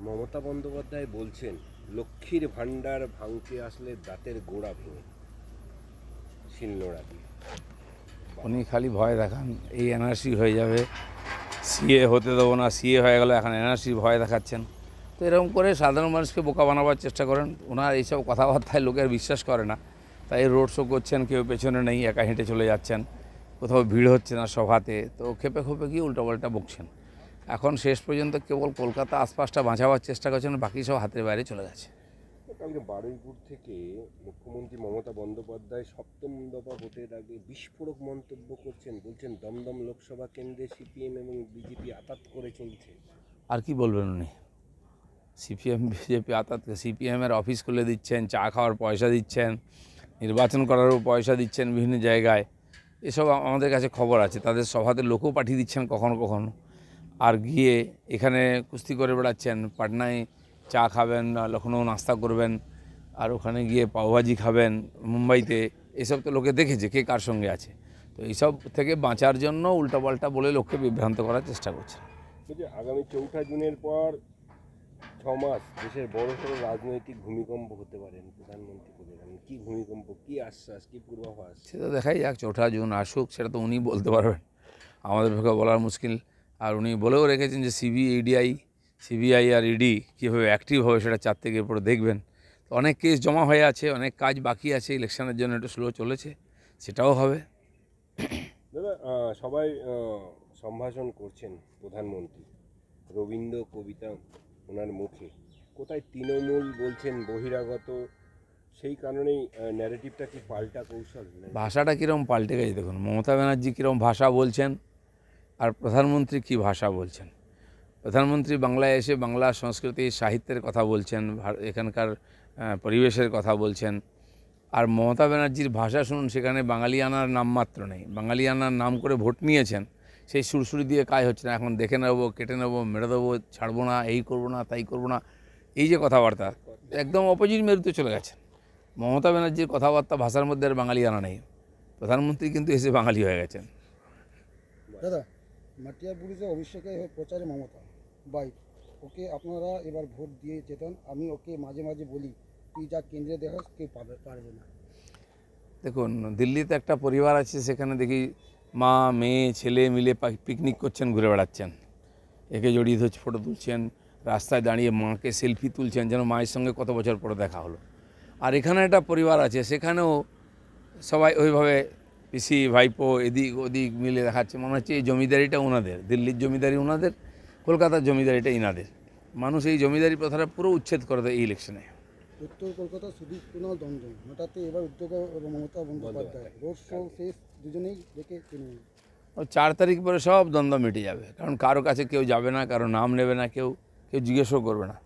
মমতা বন্দ্যোপাধ্যায় বলছেন লক্ষ্মীর ভাণ্ডার ভাঙতে আসলে দাঁতের গোড়া ভেঙে শিলনোড়া দিয়ে। উনি খালি ভয় দেখান, এই এনআরসি হয়ে যাবে, সিএ হতে দেবো না, সিএ হয়ে গেল, এখন এনআরসির ভয় দেখাচ্ছেন। তো এরকম করে সাধারণ মানুষকে বোকা বানাবার চেষ্টা করেন। ওনার এইসব কথাবার্তায় লোকের বিশ্বাস করে না, তাই রোড শো করছেন, কেউ পেছনে নেই, একা হেঁটে চলে যাচ্ছেন, কোথাও ভিড় হচ্ছে না সভাতে, তো খেপে খেপে গিয়ে উল্টোপাল্টা বকছেন। এখন শেষ পর্যন্ত কেবল কলকাতা আশপাশটা বাঁচাবার চেষ্টা করছেন, বাকি সব হাতের বাইরে চলে গেছে। কালকে বারুইপুর থেকে মুখ্যমন্ত্রী মমতা বন্দ্যোপাধ্যায় সপ্তম দফা ভোটের আগে বিস্ফোরক মন্তব্য করছেন, বলছেন দমদম লোকসভা কেন্দ্রে সিপিএম এবং বিজেপি আতাত করে চলছে। আর কি বলবেন উনি? সিপিএম বিজেপি আতাত, সিপিএমের অফিস খুলে দিচ্ছেন, চা খাওয়ার পয়সা দিচ্ছেন, নির্বাচন করারও পয়সা দিচ্ছেন বিভিন্ন জায়গায়, এসব আমাদের কাছে খবর আছে। তাদের সভাতে লোকও পাঠিয়ে দিচ্ছেন কখনো কখনো, আর গিয়ে এখানে কুস্তি করে বেড়াচ্ছেন। পাটনায় চা খাবেন, লখনৌ নাস্তা করবেন, আর ওখানে গিয়ে পাওভাজি খাবেন মুম্বাইতে, এসব তো লোকে দেখেছে কে কার সঙ্গে আছে। তো এইসব থেকে বাঁচার জন্য উল্টাপাল্টা বলে লোককে বিভ্রান্ত করার চেষ্টা করছে। আগামী 4 জুনের পর 6 মাস দেশের বড়সড় রাজনৈতিক ভূমিকম্প হতে পারেন, প্রধানমন্ত্রী বলেছেন। কি ভূমিকম্প, কি আশ্বাস, কি পূর্বাভাস? সেটা দেখাই যাক, 4 জুন আসুক, সেটা তো উনি বলতে পারবেন, আমাদের পক্ষে বলার মুশকিল। আর উনি বলেও রেখেছেন যে সিবিআই আর ইডি কীভাবে অ্যাক্টিভ হবে সেটা 4 থেকে এরপরে দেখবেন। তো অনেক কেস জমা হয়ে আছে, অনেক কাজ বাকি আছে, ইলেকশনের জন্য একটু স্লো চলেছে, সেটাও হবে। দাদা, সবাই সম্ভাষণ করছেন প্রধানমন্ত্রী, রবীন্দ্র কবিতা ওনার মুখে, কোথায় তৃণমূল বলছেন বহিরাগত, সেই কারণেই ন্যারেটিভটা কি পাল্টা কৌশল? ভাষাটা কীরকম পাল্টে গেছে দেখুন, মমতা ব্যানার্জি কীরকম ভাষা বলছেন আর প্রধানমন্ত্রী কী ভাষা বলছেন। প্রধানমন্ত্রী বাংলায় এসে বাংলা সংস্কৃতি সাহিত্যের কথা বলছেন, এখানকার পরিবেশের কথা বলছেন। আর মমতা ব্যানার্জির ভাষা শুনুন, সেখানে বাঙালিয়ানার নামমাত্র নেই। বাঙালিয়ানার নাম করে ভোট নিয়েছেন, সেই সুরসুরি দিয়ে কাজ হচ্ছে না। এখন দেখে নেবো, কেটে নেবো, মেরে দেবো, ছাড়বো না, এই করবো না, তাই করবো না, এই যে কথাবার্তা, একদম অপোজিট মেরুতে চলে গেছেন। মমতা ব্যানার্জির কথাবার্তা ভাষার মধ্যে আর বাঙালিয়ানা নেই। প্রধানমন্ত্রী কিন্তু এসে বাঙালি হয়ে গেছেন। দাদা, মাটিয়া পুলিশে অভিষেকে প্রচারে মমতা বাইক, ওকে আপনারা এবার ভোট দিয়ে যেতেন। আমি ওকে মাঝে মাঝে বলি, তুই যা কেন্দ্রে দেখাস কেউ পারবে না। দেখুন, দিল্লিতে একটা পরিবার আছে, সেখানে দেখি মা মেয়ে ছেলে মিলে পিকনিক করছেন, ঘুরে বেড়াচ্ছেন, একে জড়িয়ে ধরছে, ফটো তুলছেন, রাস্তায় দাঁড়িয়ে মাকে সেলফি তুলছেন, যেন মায়ের সঙ্গে কত বছর পরে দেখা হলো। আর এখানে একটা পরিবার আছে, সেখানেও সবাই ওইভাবে পিসি ভাইপো এদিক ওদিক মিলে দেখাচ্ছে, মনে হচ্ছে এই জমিদারিটা ওনাদের, দিল্লির জমিদারি ওনাদের, কলকাতার জমিদারিটা ইনাদের। মানুষ এই জমিদারি প্রথাটা পুরো উচ্ছেদ করে দেয় এই ইলেকশনে। উত্তর কলকাতা শুধু কুণাল দমদম, হঠাৎ এবার উদ্যোগে মমতা বন্দ্যোপাধ্যায় রোড শো শেষ, দুজনেই দেখে তৃণমূল। 4 তারিখ পরে সব দ্বন্দ্ব মিটে যাবে, কারণ কারো কাছে কেউ যাবে না, কারো নাম নেবে না, কেউ জিজ্ঞেসও করবে না।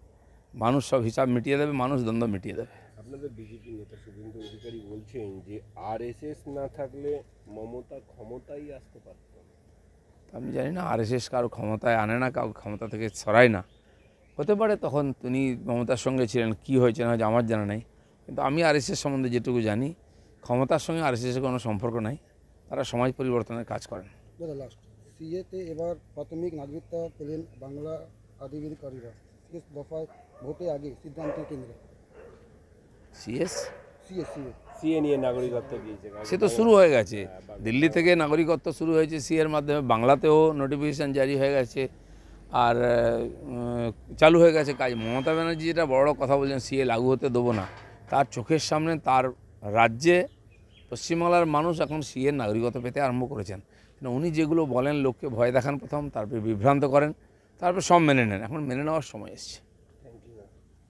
মানুষ সব হিসাব মিটিয়ে দেবে, মানুষ দ্বন্দ্ব মিটিয়ে দেবে। আপনাদের বিজেপি নেতা শুভেন্দু অধিকারী বলছেন যে আরএসএস না থাকলে মমতা ক্ষমতায় আসতে পারত। আমি জানি না, আরএসএস কারো ক্ষমতায় আনে না, কাউকে ক্ষমতা থেকে সরায় না। হতে পারে তখন তিনি মমতার সঙ্গে ছিলেন, কি হয়েছে না আমার জানা নেই। কিন্তু আমি আরএসএস সম্বন্ধে যেটুকু জানি, ক্ষমতার সঙ্গে আরএসএসের কোনো সম্পর্ক নাই, তারা সমাজ পরিবর্তনের কাজ করেন। দাদা, লাস্ট সিএতে এবার প্রাথমিক নাগরিকত্ব পেলেন বাংলা আধিকারিকরা, শেষ দফায় ভোটে আগে সিদ্ধান্তের কেন্দ্রে। সিএ নিয়ে নাগরিকত্ব দিয়েছে, সে তো শুরু হয়ে গেছে, দিল্লি থেকে নাগরিকত্ব শুরু হয়েছে সিএর মাধ্যমে, বাংলাতেও নোটিফিকেশান জারি হয়ে গেছে, আর চালু হয়ে গেছে কাজ। মমতা ব্যানার্জি যেটা বড় কথা বলছেন, সিএ লাগু হতে দেবো না, তার চোখের সামনে তার রাজ্যে পশ্চিমবাংলার মানুষ এখন সিএর নাগরিকত্ব পেতে আরম্ভ করেছেন। কিন্তু উনি যেগুলো বলেন, লোককে ভয় দেখান প্রথম, তারপরে বিভ্রান্ত করেন, তারপর সব মেনে নেন। এখন মেনে নেওয়ার সময় এসছে।